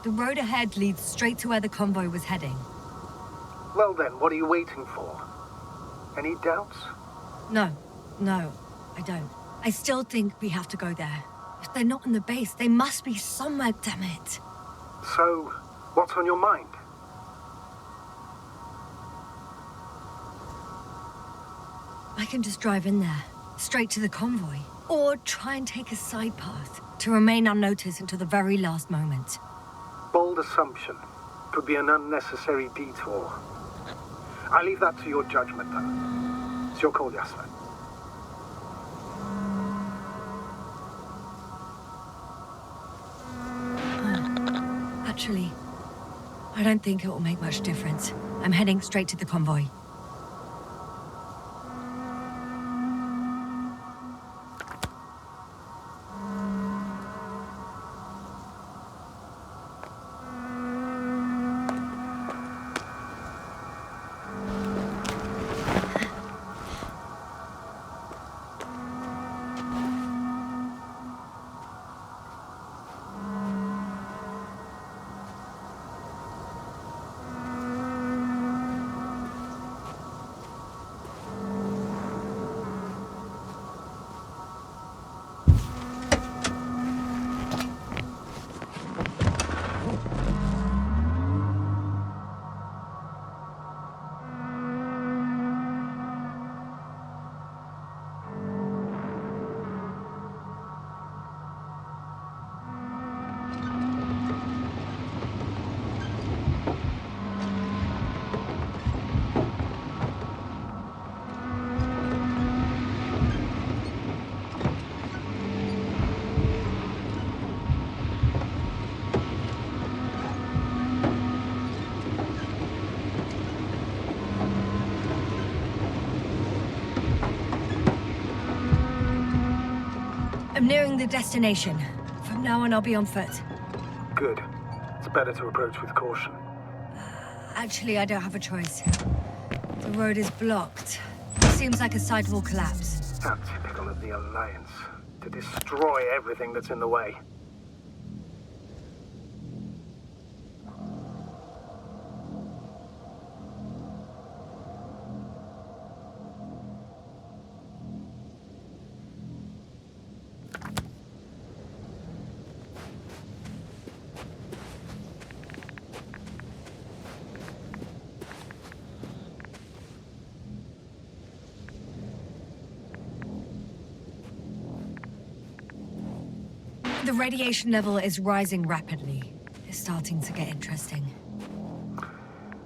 The road ahead leads straight to where the convoy was heading. Well then, what are you waiting for? Any doubts? No, I don't. I still think we have to go there. If they're not in the base, they must be somewhere, damn it. So, what's on your mind? I can just drive in there, straight to the convoy. Or try and take a side path, to remain unnoticed until the very last moment. Bold assumption. Could be an unnecessary detour. I leave that to your judgment, though. It's your call, Jasper. Actually, I don't think it will make much difference. I'm heading straight to the convoy. I'm nearing the destination. From now on, I'll be on foot. Good. It's better to approach with caution. Actually, I don't have a choice. The road is blocked. Seems like a sidewall collapse. How typical of the Alliance. To destroy everything that's in the way. The radiation level is rising rapidly. It's starting to get interesting.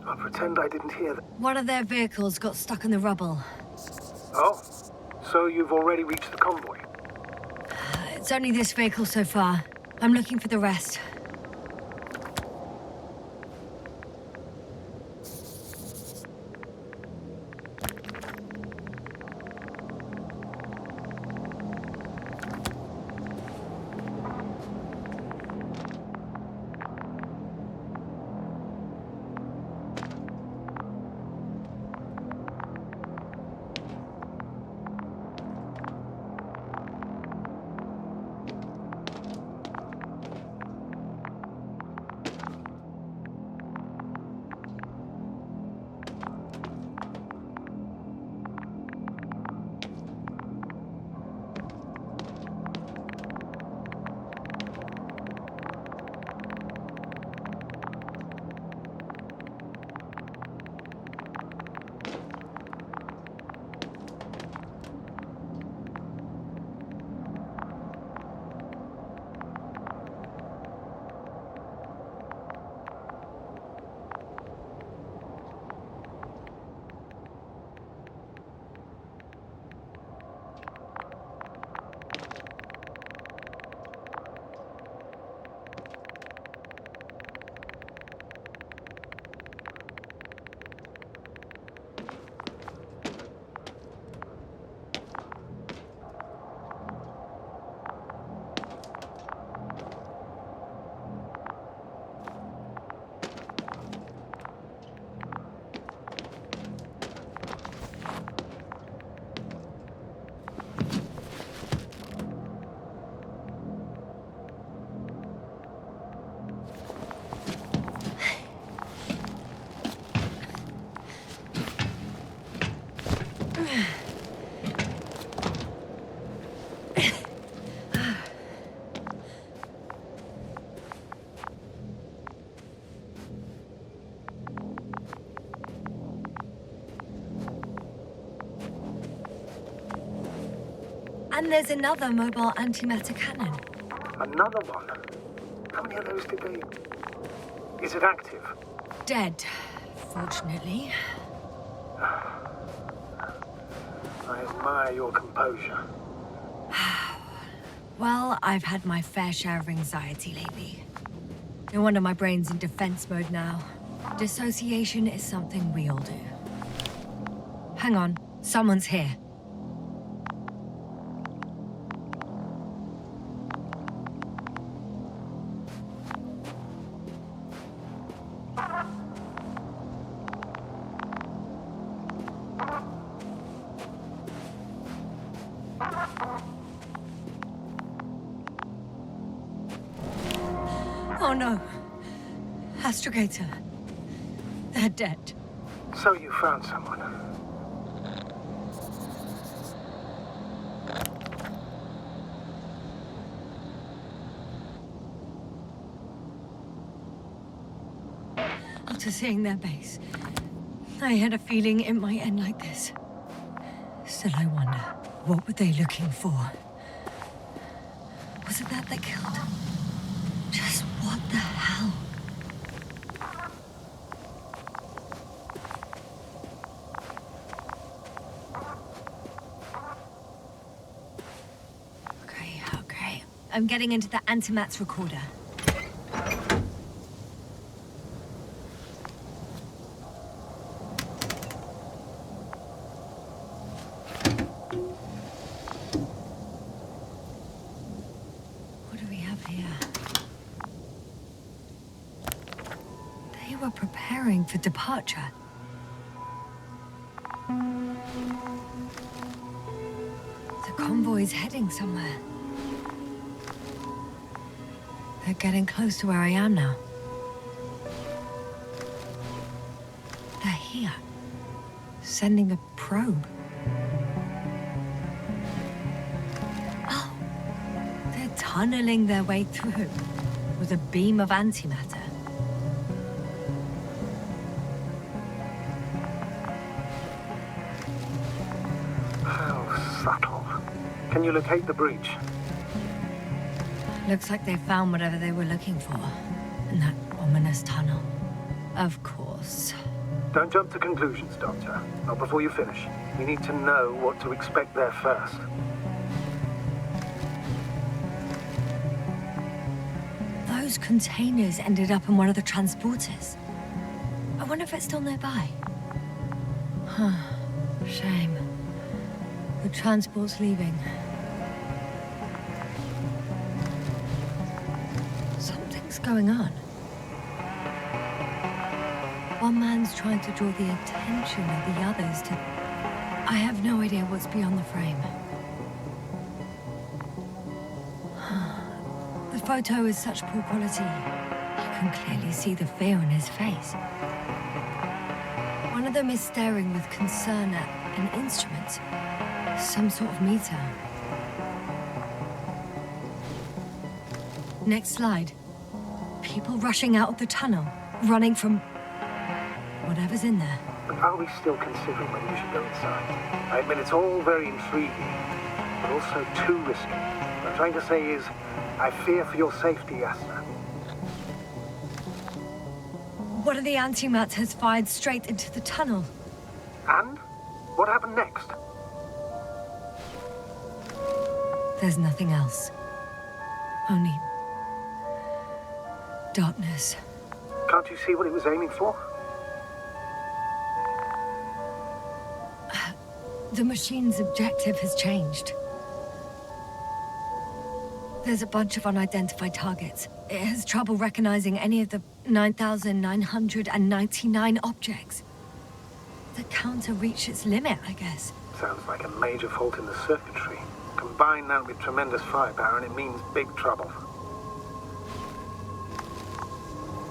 I'll pretend I didn't hear that. One of their vehicles got stuck in the rubble. Oh, so you've already reached the convoy? It's only this vehicle so far. I'm looking for the rest. And there's another mobile antimatter cannon. Another one? How many of those did they... Is it active? Dead, fortunately. I admire your composure. Well, I've had my fair share of anxiety lately. No wonder my brain's in defense mode now. Dissociation is something we all do. Hang on, someone's here. Oh no. Astrogator. They're dead. So you found someone. After seeing their base, I had a feeling it might end like this. Still, I wonder, what were they looking for? Was it that they killed? Just what the hell? Okay. I'm getting into the antimat's recorder. What do we have here? They were preparing for departure. The convoy's heading somewhere. They're getting close to where I am now. They're here. Sending a probe. Oh. They're tunneling their way through with a beam of antimatter. How subtle. Can you locate the breach? Looks like they found whatever they were looking for. In that ominous tunnel. Of course. Don't jump to conclusions, Doctor. Not before you finish. We need to know what to expect there first. Those containers ended up in one of the transporters. I wonder if it's still nearby. Huh. Shame. The transport's leaving. Something's going on. One man's trying to draw the attention of the others to... I have no idea what's beyond the frame. The photo is such poor quality. You can clearly see the fear in his face. One of them is staring with concern at an instrument. Some sort of meter. Next slide. People rushing out of the tunnel, running from whatever's in there. But are we still considering whether we should go inside? I admit it's all very intriguing, but also too risky. What I'm trying to say is, I fear for your safety, Yasna. One of the antimats has fired straight into the tunnel. And? What happened next? There's nothing else. Only... darkness. Can't you see what it was aiming for? The machine's objective has changed. There's a bunch of unidentified targets. It has trouble recognizing any of the 9,999 objects. The counter reached its limit, I guess. Sounds like a major fault in the circuitry. Combine that with tremendous firepower and it means big trouble.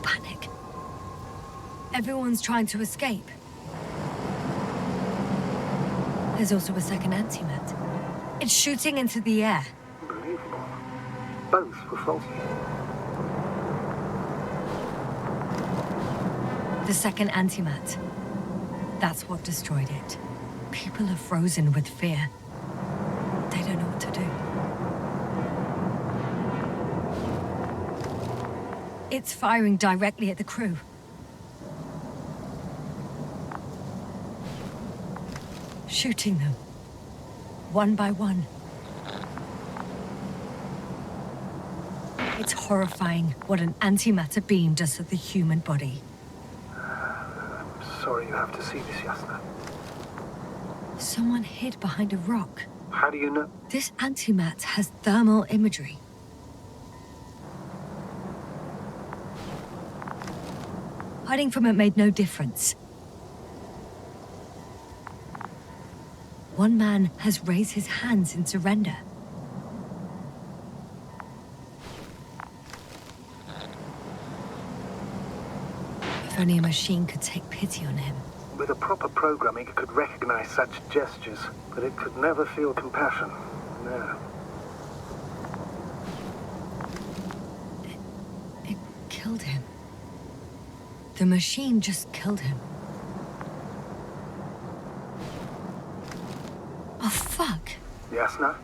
Panic. Everyone's trying to escape. There's also a second antimat. It's shooting into the air. Unbelievable. Both were faulty. The second antimat. That's what destroyed it. People are frozen with fear. They don't know what to do. It's firing directly at the crew. Shooting them, one by one. It's horrifying what an antimatter beam does to the human body. Sorry you have to see this, Yasna. Someone hid behind a rock. How do you know? This antimat has thermal imagery. Hiding from it made no difference. One man has raised his hands in surrender. If only a machine could take pity on him. With a proper programming, it could recognize such gestures, but it could never feel compassion. No. It killed him. The machine just killed him. Oh, fuck. Yasna?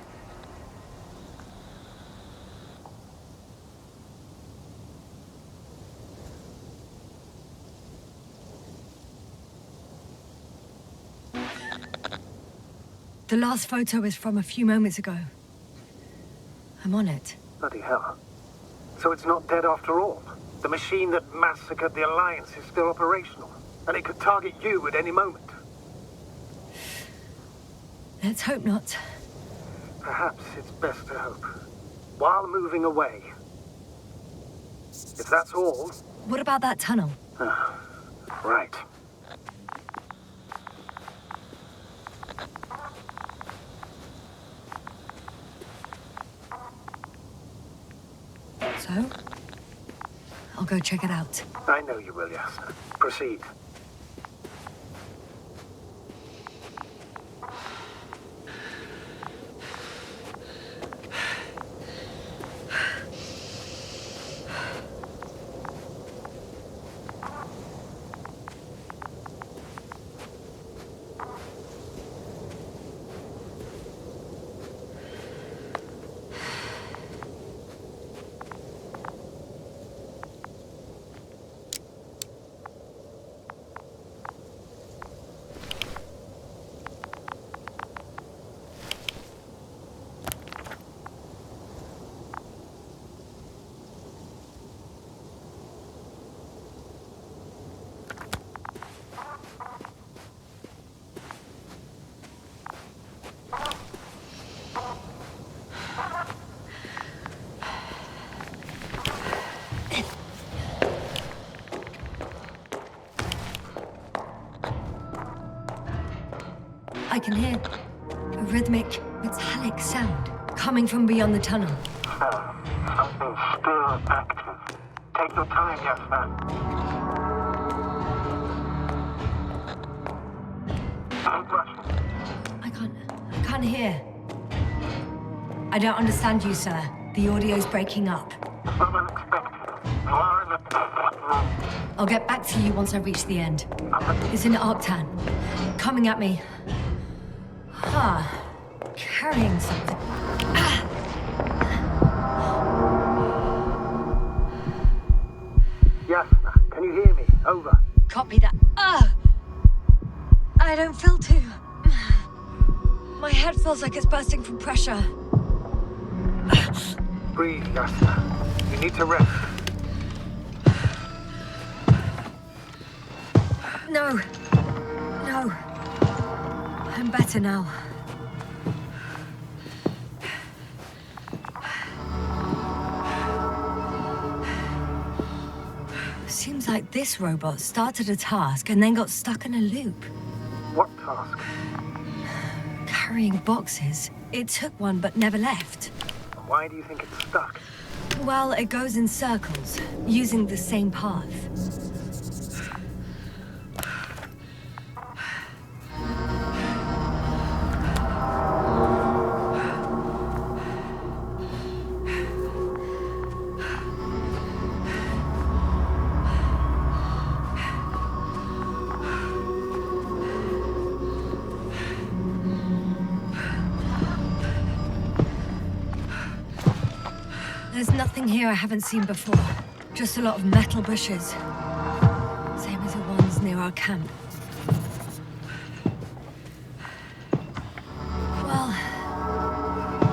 The last photo is from a few moments ago. I'm on it. Bloody hell. So it's not dead after all? The machine that massacred the Alliance is still operational, and it could target you at any moment. Let's hope not. Perhaps it's best to hope. While moving away. If that's all... What about that tunnel? Right. So? I'll go check it out. I know you will, Yasna. Proceed. I can hear a rhythmic, metallic sound coming from beyond the tunnel. Something still active. Take your time, Yasna. Don't rush. I can't hear. I don't understand you, sir. The audio's breaking up. Not unexpected. You are in the perfect room. I'll get back to you once I reach the end. It's in Arctan. Coming at me. Carrying something. Yasna, can you hear me? Over. Copy that. I don't feel too... My head feels like it's bursting from pressure. Breathe, Yasna. You need to rest. No. I'm better now. Seems like this robot started a task and then got stuck in a loop. What task? Carrying boxes. It took one but never left. Why do you think it's stuck? Well, it goes in circles, using the same path. There's nothing here I haven't seen before. Just a lot of metal bushes. Same as the ones near our camp. Well,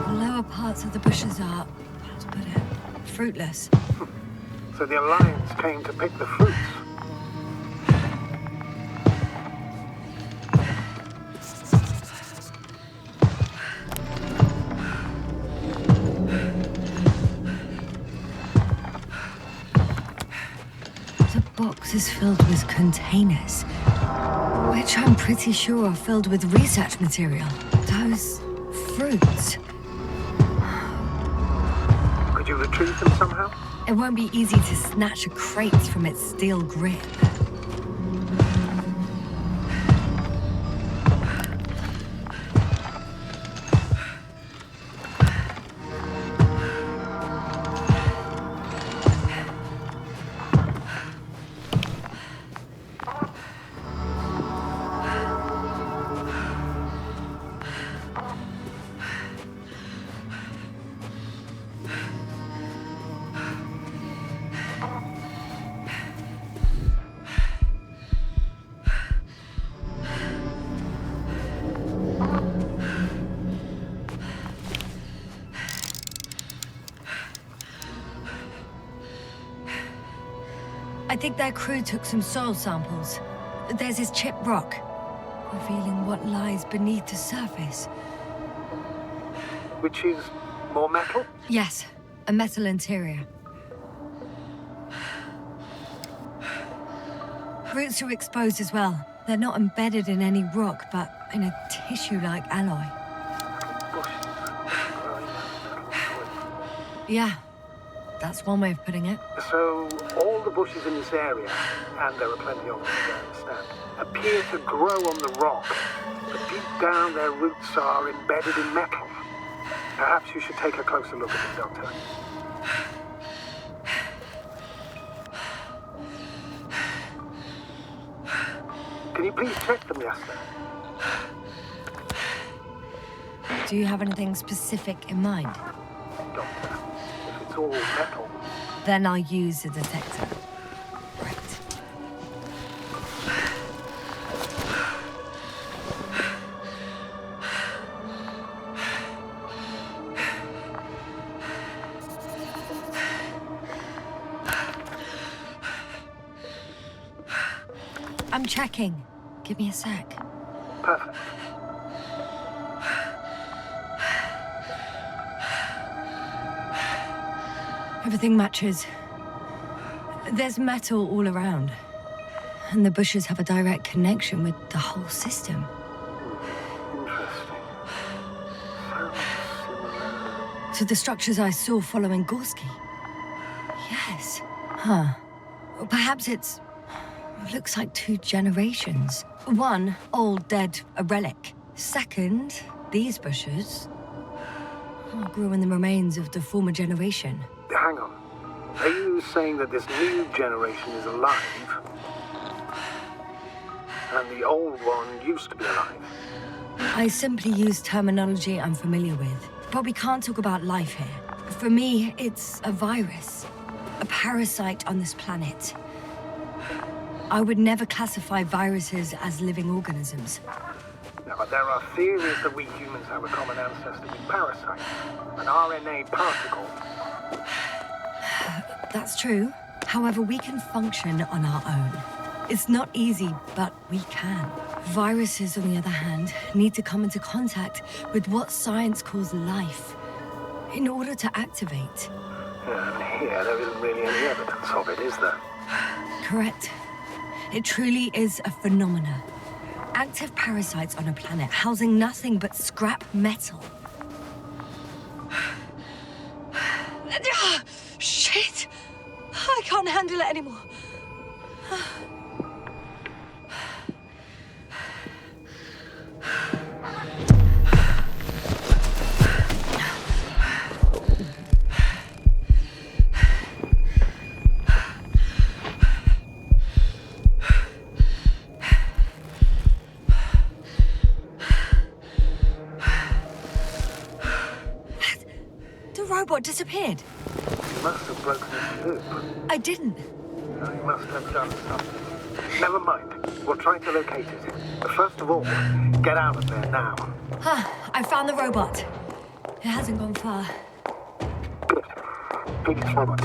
the lower parts of the bushes are, how to put it, fruitless. So the Alliance came to pick the fruits. The box is filled with containers, which I'm pretty sure are filled with research material. Those fruits. Could you retrieve them somehow? It won't be easy to snatch a crate from its steel grip. I think their crew took some soil samples. There's this chipped rock, revealing what lies beneath the surface. Which is more metal? Yes, a metal interior. Roots are exposed as well. They're not embedded in any rock, but in a tissue-like alloy. Bushes growing out of metal. Yeah, that's one way of putting it. So all the bushes in this area, and there are plenty of them, I understand, appear to grow on the rock, but deep down their roots are embedded in metal. Perhaps you should take a closer look at them, Doctor. Can you please check them, Yasta? Do you have anything specific in mind? Doctor, if it's all metal, Then I'll use a detector. Right. I'm checking. Give me a sec. perfect. Everything matches. There's metal all around. And the bushes have a direct connection with the whole system. Interesting. Sounds similar. To the structures I saw following Gorski. Yes. Huh. Well, perhaps it's... looks like 2 generations. One, old, dead, a relic. Second, these bushes grew in the remains of the former generation. Hang on. Are you saying that this new generation is alive? And the old one used to be alive? I simply use terminology I'm familiar with. But we can't talk about life here. For me, it's a virus. A parasite on this planet. I would never classify viruses as living organisms. Now, but there are theories that we humans have a common ancestor with parasites. An RNA particle. That's true. However, we can function on our own. It's not easy, but we can. Viruses, on the other hand, need to come into contact with what science calls life in order to activate. And here, there isn't really any evidence of it, is there? Correct. It truly is a phenomenon. Active parasites on a planet housing nothing but scrap metal. Shit! I can't handle it anymore. The robot disappeared. must have broken its loop. I didn't. No, you must have done something. Never mind. We'll try to locate it. But first of all, get out of there now. I found the robot. It hasn't gone far. Good. Take it forward.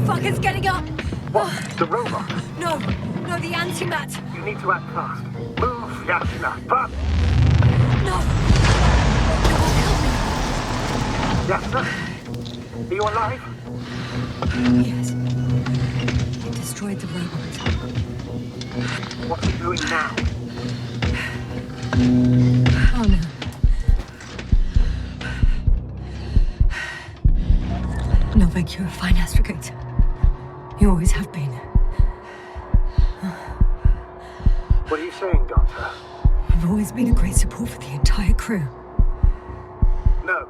Fuck, it's getting up! What? The robot? No, the antimat! You need to act fast. Move, Yasna, fast! No! It won't help me! Yasna? Are you alive? Yes. It destroyed the robot. What's it doing now? Oh no. Novak, you're a fine astrogate. You always have been. What are you saying, Doctor? You've always been a great support for the entire crew. No.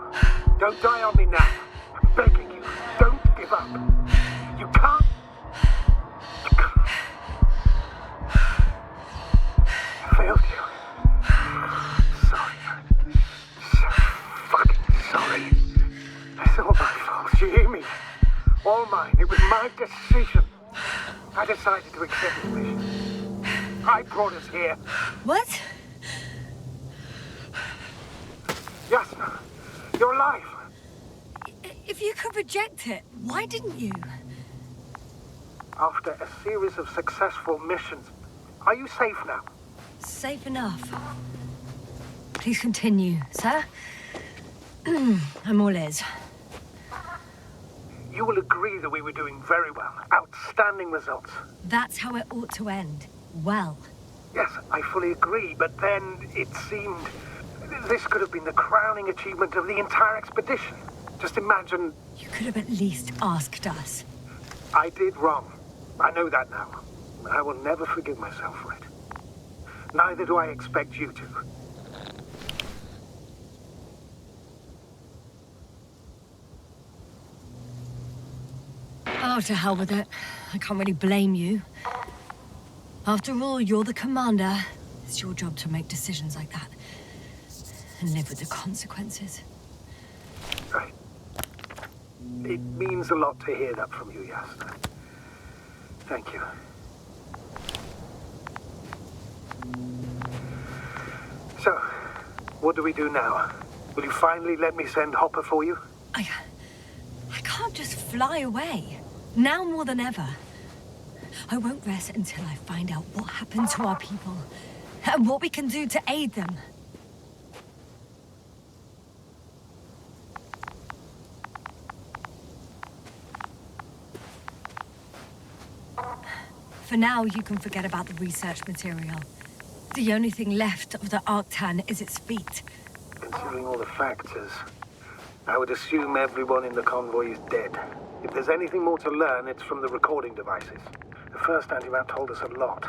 Don't die on me now. I'm begging you. Don't give up. You can't. I failed you. Sorry. So fucking sorry. It's all my fault. You hear me? All mine. It was my decision. I decided to accept this mission. I brought us here. What? Yasna, you're alive. If you could reject it, why didn't you? After a series of successful missions, are you safe now? Safe enough. Please continue, sir. I'm all ears. You will agree that we were doing very well. Outstanding results. That's how it ought to end. Well. Yes, I fully agree, but then it seemed this could have been the crowning achievement of the entire expedition. Just imagine... You could have at least asked us. I did wrong. I know that now. I will never forgive myself for it. Neither do I expect you to. Oh, to hell with it. I can't really blame you. After all, you're the commander. It's your job to make decisions like that. And live with the consequences. Right. It means a lot to hear that from you, Yasna. Thank you. So, what do we do now? Will you finally let me send Hopper for you? I can't just fly away. Now more than ever. I won't rest until I find out what happened to our people and what we can do to aid them. For now, you can forget about the research material. The only thing left of the Arctan is its feet. Considering all the factors, I would assume everyone in the convoy is dead. If there's anything more to learn, it's from the recording devices. The first antimat told us a lot.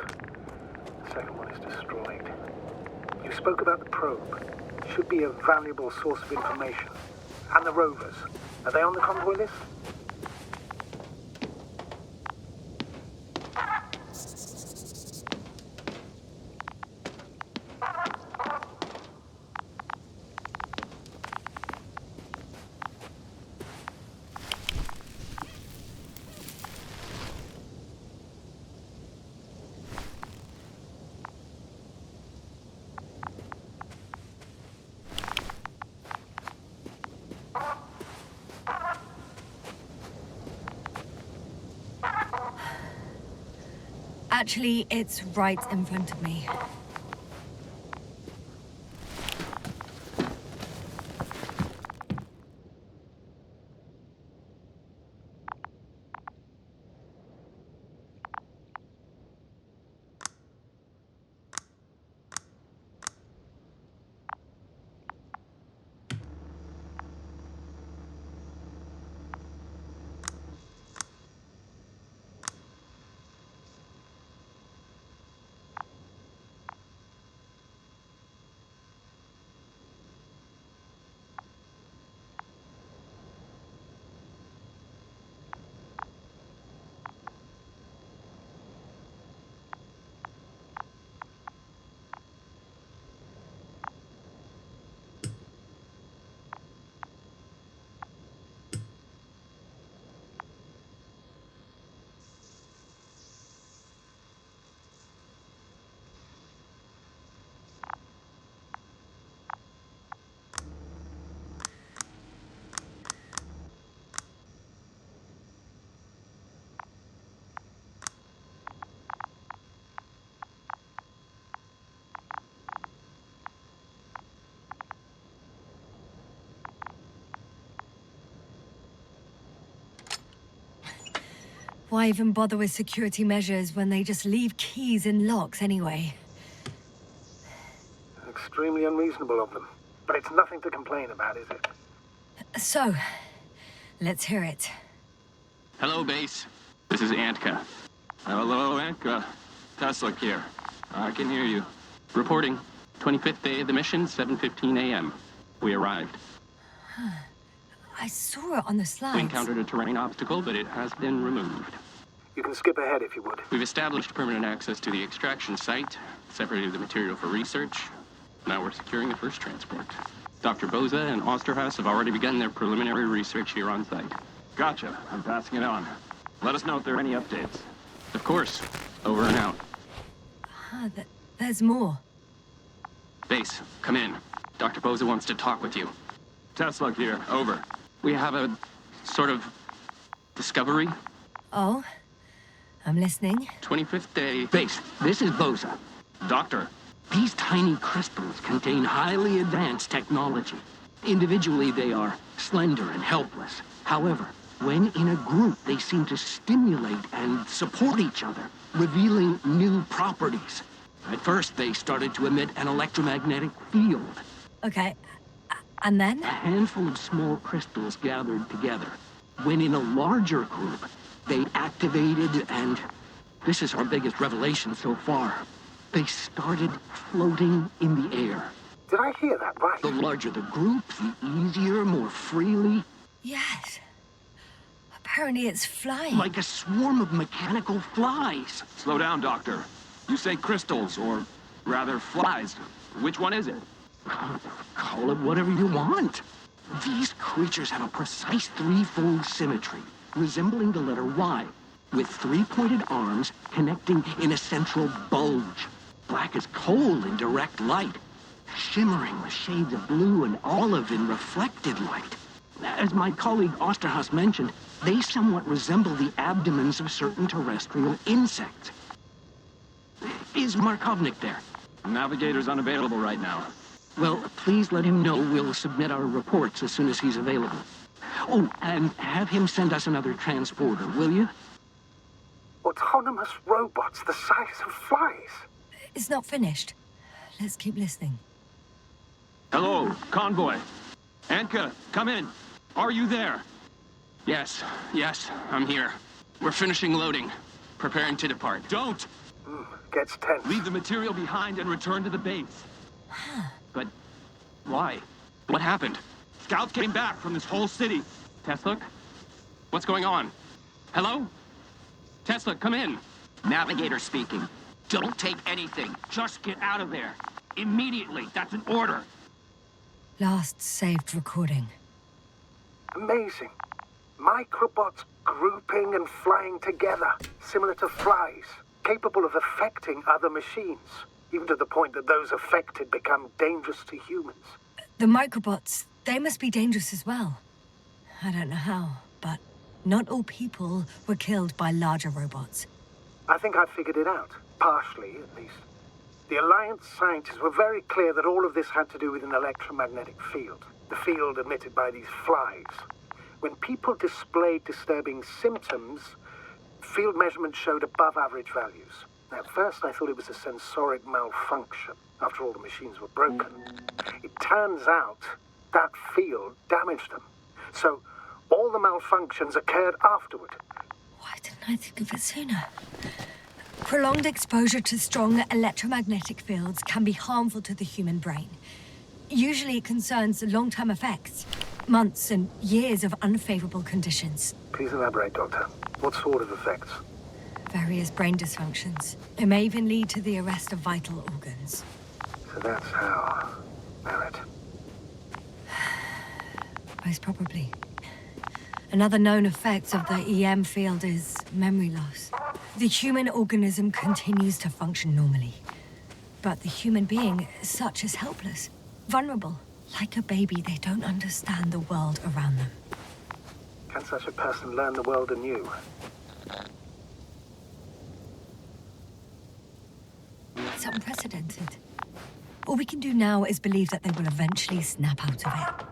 The second one is destroyed. You spoke about the probe. It should be a valuable source of information. And the rovers. Are they on the convoy list? Actually, it's right in front of me. Why even bother with security measures when they just leave keys in locks anyway? Extremely unreasonable of them. But it's nothing to complain about, is it? So, let's hear it. Hello, base. This is Antka. Hello, Antka. Tesla here. I can hear you. Reporting. 25th day of the mission, 7:15 a.m. We arrived. I saw it on the slides. We encountered a terrain obstacle, but it has been removed. You can skip ahead if you would. We've established permanent access to the extraction site, separated the material for research. Now we're securing the first transport. Dr. Boza and Osterhaus have already begun their preliminary research here on site. Gotcha. I'm passing it on. Let us know if there are any updates. Of course. Over and out. There's more. Base, come in. Dr. Boza wants to talk with you. Tesla here. Over. We have a sort of discovery. Oh? I'm listening. 25th day. Base, this is Boza. Doctor. These tiny crystals contain highly advanced technology. Individually, they are slender and helpless. However, when in a group, they seem to stimulate and support each other, revealing new properties. At first, they started to emit an electromagnetic field. Okay. And then? A handful of small crystals gathered together. When in a larger group, they activated and... this is our biggest revelation so far. They started floating in the air. Did I hear that right? The larger the group, the easier, more freely. Yes. Apparently it's flying. Like a swarm of mechanical flies. Slow down, Doctor. You say crystals, or rather flies. Which one is it? Call it whatever you want. These creatures have a precise threefold symmetry, resembling the letter Y, with three-pointed arms connecting in a central bulge. Black as coal in direct light, shimmering with shades of blue and olive in reflected light. As my colleague Osterhaus mentioned, they somewhat resemble the abdomens of certain terrestrial insects. Is Markovnik there? Navigator's unavailable right now. Well, please let him know we'll submit our reports as soon as he's available. Oh, and have him send us another transporter, will you? Autonomous robots the size of flies. It's not finished. Let's keep listening. Hello, convoy. Antka, come in. Are you there? Yes, I'm here. We're finishing loading. Preparing to depart. Don't! Gets tense. Leave the material behind and return to the base. But why? What happened? Scouts came back from this whole city. Tesla? What's going on? Hello? Tesla, come in. Navigator speaking. Don't take anything. Just get out of there. Immediately. That's an order. Last saved recording. Amazing. Microbots grouping and flying together, similar to flies, capable of affecting other machines, even to the point that those affected become dangerous to humans. The microbots, they must be dangerous as well. I don't know how, but not all people were killed by larger robots. I think I've figured it out, partially at least. The Alliance scientists were very clear that all of this had to do with an electromagnetic field, the field emitted by these flies. When people displayed disturbing symptoms, field measurements showed above average values. At first, I thought it was a sensoric malfunction. After all, the machines were broken. It turns out that field damaged them. So, all the malfunctions occurred afterward. Why didn't I think of it sooner? Prolonged exposure to strong electromagnetic fields can be harmful to the human brain. Usually it concerns long-term effects, months and years of unfavorable conditions. Please elaborate, Doctor. What sort of effects? Various brain dysfunctions. It may even lead to the arrest of vital organs. So that's how... Barrett. Most probably. Another known effect of the EM field is memory loss. The human organism continues to function normally. But the human being, such is helpless, vulnerable. Like a baby, they don't understand the world around them. Can such a person learn the world anew? It's unprecedented. All we can do now is believe that they will eventually snap out of it.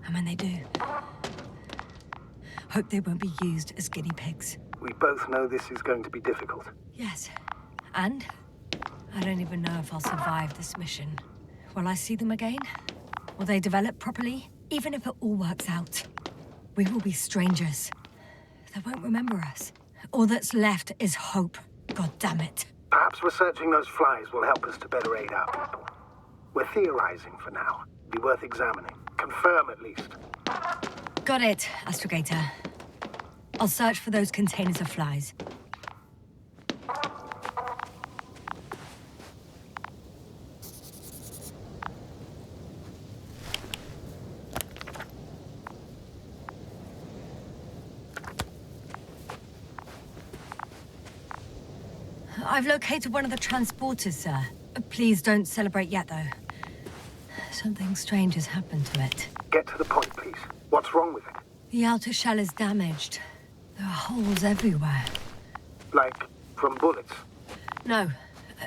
And when they do, hope they won't be used as guinea pigs. We both know this is going to be difficult. Yes. And I don't even know if I'll survive this mission. Will I see them again? Will they develop properly? Even if it all works out, we will be strangers. They won't remember us. All that's left is hope. God damn it. Perhaps researching those flies will help us to better aid our people. We're theorizing for now. Be worth examining. Confirm at least. Got it, Astrogator. I'll search for those containers of flies. I've located one of the transporters, sir. Please don't celebrate yet, though. Something strange has happened to it. Get to the point, please. What's wrong with it? The outer shell is damaged. There are holes everywhere. Like, from bullets? No,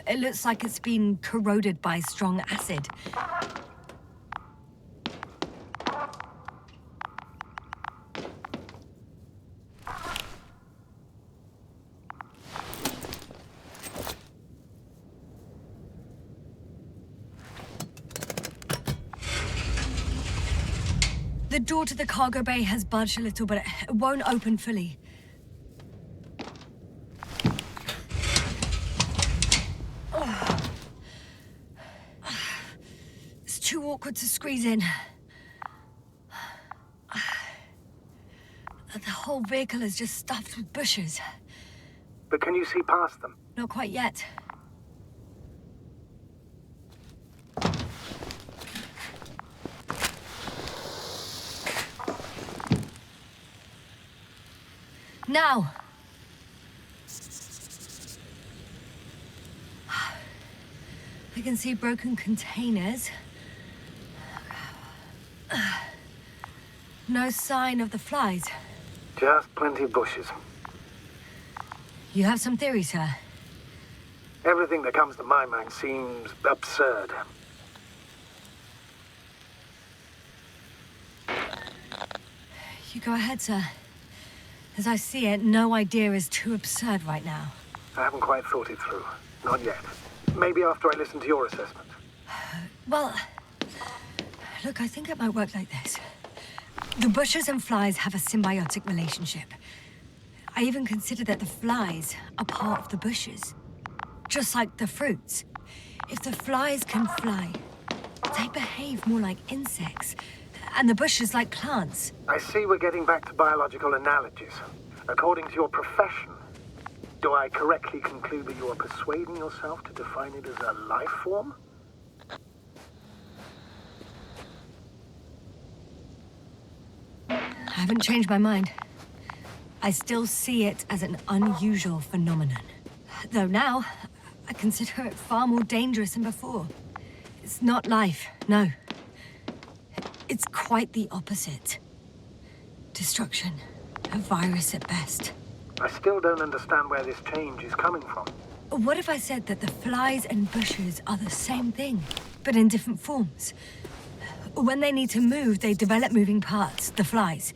it looks like it's been corroded by strong acid. The door to the cargo bay has budged a little, but it won't open fully. It's too awkward to squeeze in. The whole vehicle is just stuffed with bushes. But can you see past them? Not quite yet. Now! I can see broken containers. No sign of the flies. Just plenty of bushes. You have some theories, sir? Everything that comes to my mind seems absurd. You go ahead, sir. As I see it, no idea is too absurd right now. I haven't quite thought it through. Not yet. Maybe after I listen to your assessment. Well, look, I think it might work like this. The bushes and flies have a symbiotic relationship. I even consider that the flies are part of the bushes. Just like the fruits. If the flies can fly, they behave more like insects. And the bushes like plants. I see we're getting back to biological analogies. According to your profession, do I correctly conclude that you are persuading yourself to define it as a life form? I haven't changed my mind. I still see it as an unusual phenomenon. Though now, I consider it far more dangerous than before. It's not life, no. It's quite the opposite. Destruction. A virus at best. I still don't understand where this change is coming from. What if I said that the flies and bushes are the same thing, but in different forms? When they need to move, they develop moving parts, the flies.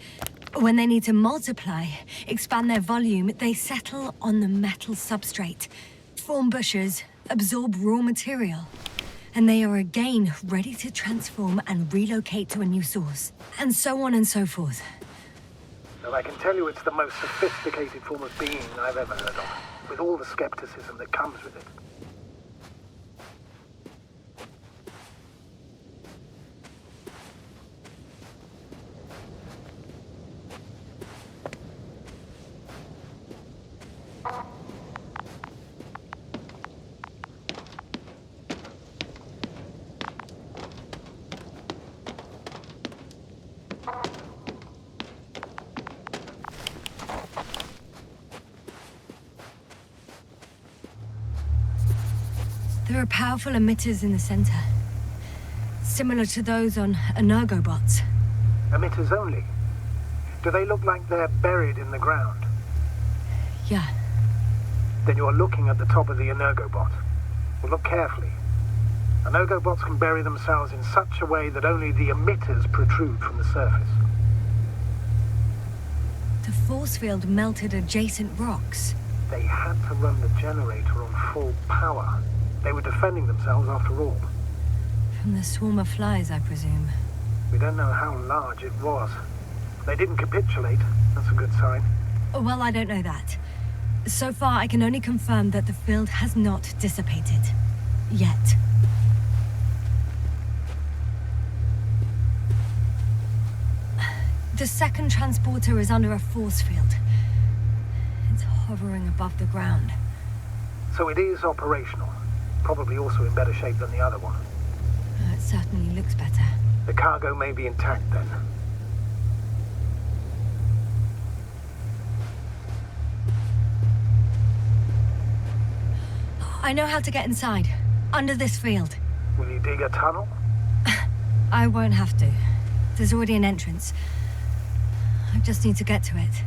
When they need to multiply, expand their volume, they settle on the metal substrate, form bushes, absorb raw material. And they are again ready to transform and relocate to a new source. And so on and so forth. Well, I can tell you it's the most sophisticated form of being I've ever heard of, with all the skepticism that comes with it. There are powerful emitters in the center. Similar to those on energobots. Emitters only? Do they look like they're buried in the ground? Yeah. Then you're looking at the top of the energobot. Well, look carefully. Energobots can bury themselves in such a way that only the emitters protrude from the surface. The force field melted adjacent rocks. They had to run the generator on full power. They were defending themselves after all. From the swarm of flies, I presume. We don't know how large it was. They didn't capitulate. That's a good sign. Well, I don't know that. So far, I can only confirm that the field has not dissipated. Yet. The second transporter is under a force field. It's hovering above the ground. So it is operational. Probably also in better shape than the other one. It certainly looks better. The cargo may be intact then. I know how to get inside. Under this field. Will you dig a tunnel? I won't have to. There's already an entrance. I just need to get to it.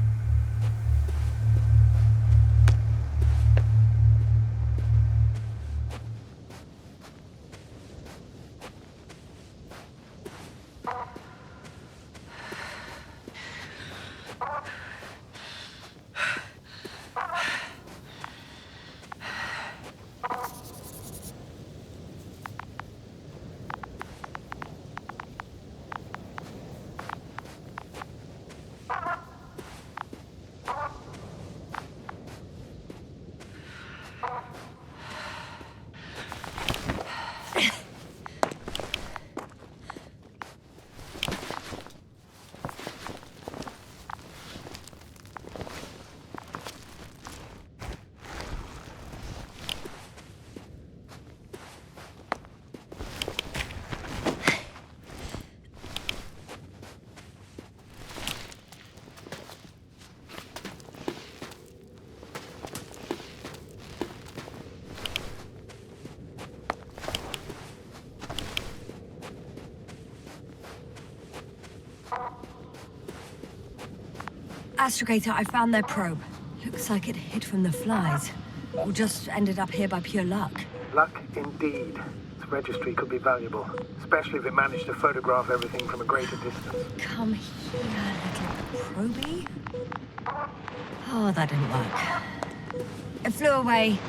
Astrogator, I found their probe. Looks like it hid from the flies. Or just ended up here by pure luck. Luck indeed. Its registry could be valuable, especially if it managed to photograph everything from a greater distance. Come here, little probie. Oh, that didn't work. It flew away.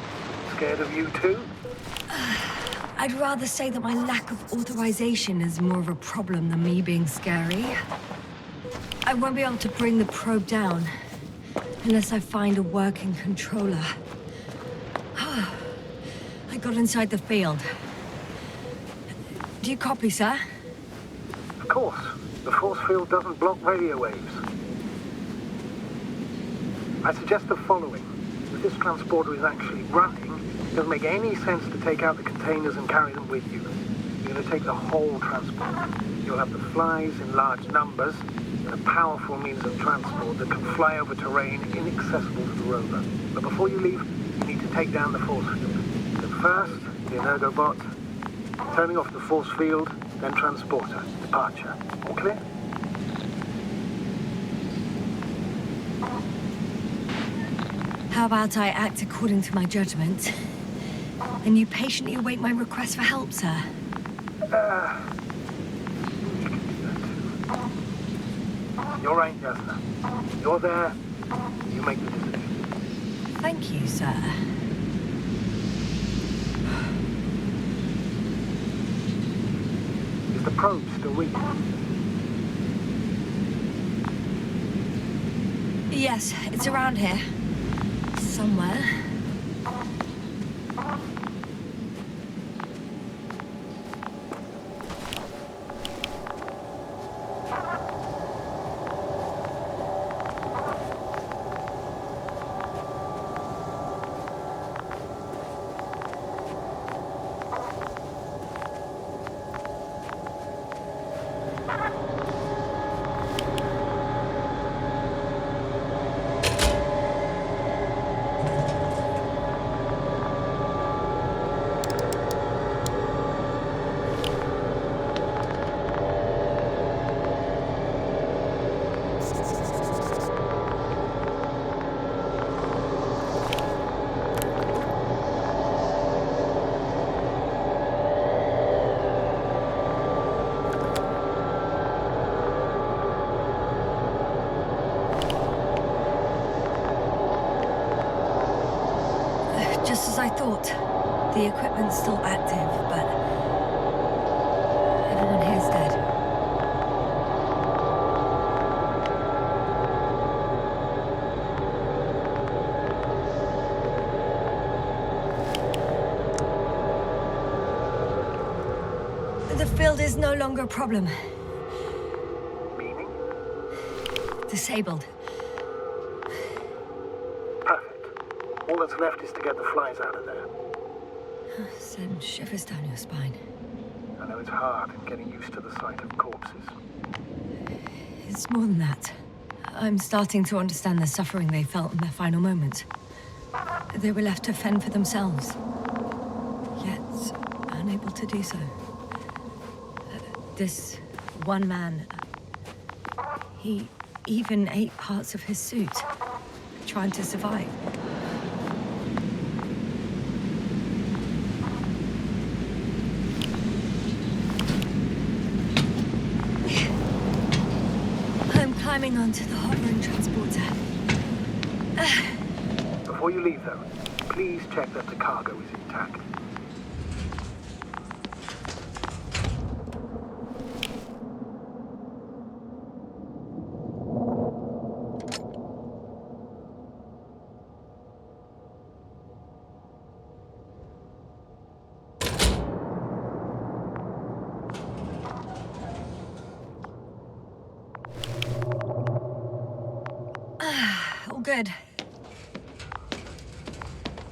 Scared of you too? I'd rather say that my lack of authorization is more of a problem than me being scary. I won't be able to bring the probe down unless I find a working controller. I got inside the field. Do you copy, sir? Of course. The force field doesn't block radio waves. I suggest the following. If this transporter is actually running, it doesn't make any sense to take out the containers and carry them with you. You're going to take the whole transport. You'll have the flies in large numbers, and a powerful means of transport that can fly over terrain inaccessible to the rover. But before you leave, you need to take down the force field. So first, the Energobot, turning off the force field, then transporter, departure. All clear? How about I act according to my judgment, and you patiently await my request for help, sir? You're right, Jasna. You're there. You make the decision. Thank you, sir. Is the probe still with you? Yes, it's around here. Somewhere. thought. The equipment's still active, but everyone here's dead. The field is no longer a problem. Meaning? Disabled. Perfect. All that's left is to get the flies out of there. Send shivers down your spine. I know it's hard getting used to the sight of corpses. It's more than that. I'm starting to understand the suffering they felt in their final moments. They were left to fend for themselves, yet unable to do so. This one man, he even ate parts of his suit, trying to survive. I'm climbing onto the hovering transporter. Before you leave, though, please check that the cargo is intact. All good.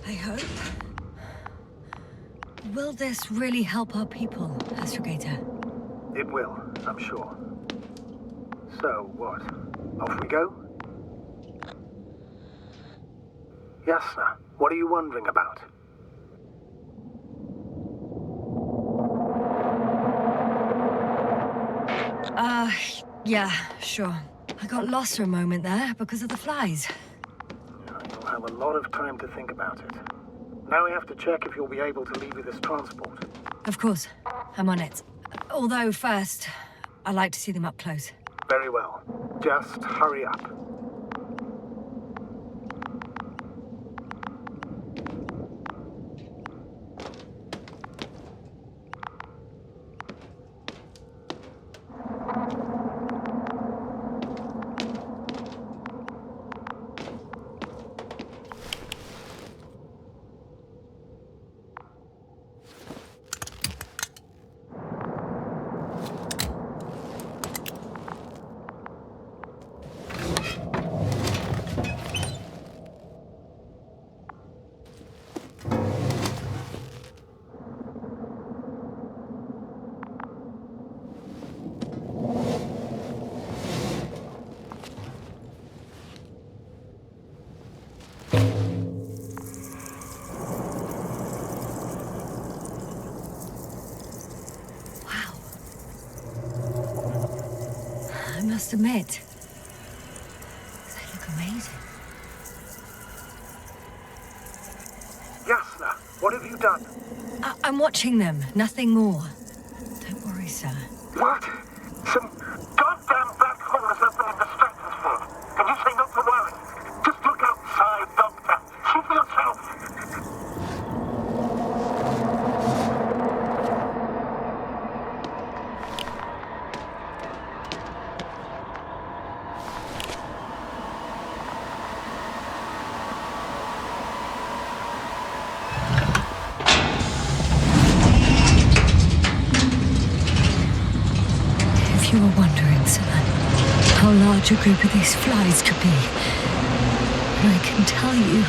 I hope. Will this really help our people, Astrogator? It will, I'm sure. So, what? Off we go? Yasna, what are you wondering about? Yeah, sure. I got lost for a moment there because of the flies. You'll have a lot of time to think about it. Now we have to check if you'll be able to leave with this transport. Of course, I'm on it. Although first, I'd like to see them up close. Very well. Just hurry up. I must admit, they look amazing. Yasna, what have you done? I'm watching them, nothing more. Don't worry, sir. What? Some goddamn black hole is opening the stratosphere. And you say not to worry. Just look outside, Doctor. See for yourself. If you were wondering, sir, how large a group of these flies could be, I can tell you.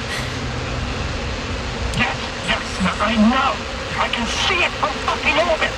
Yes, I know. I can see it from fucking orbit.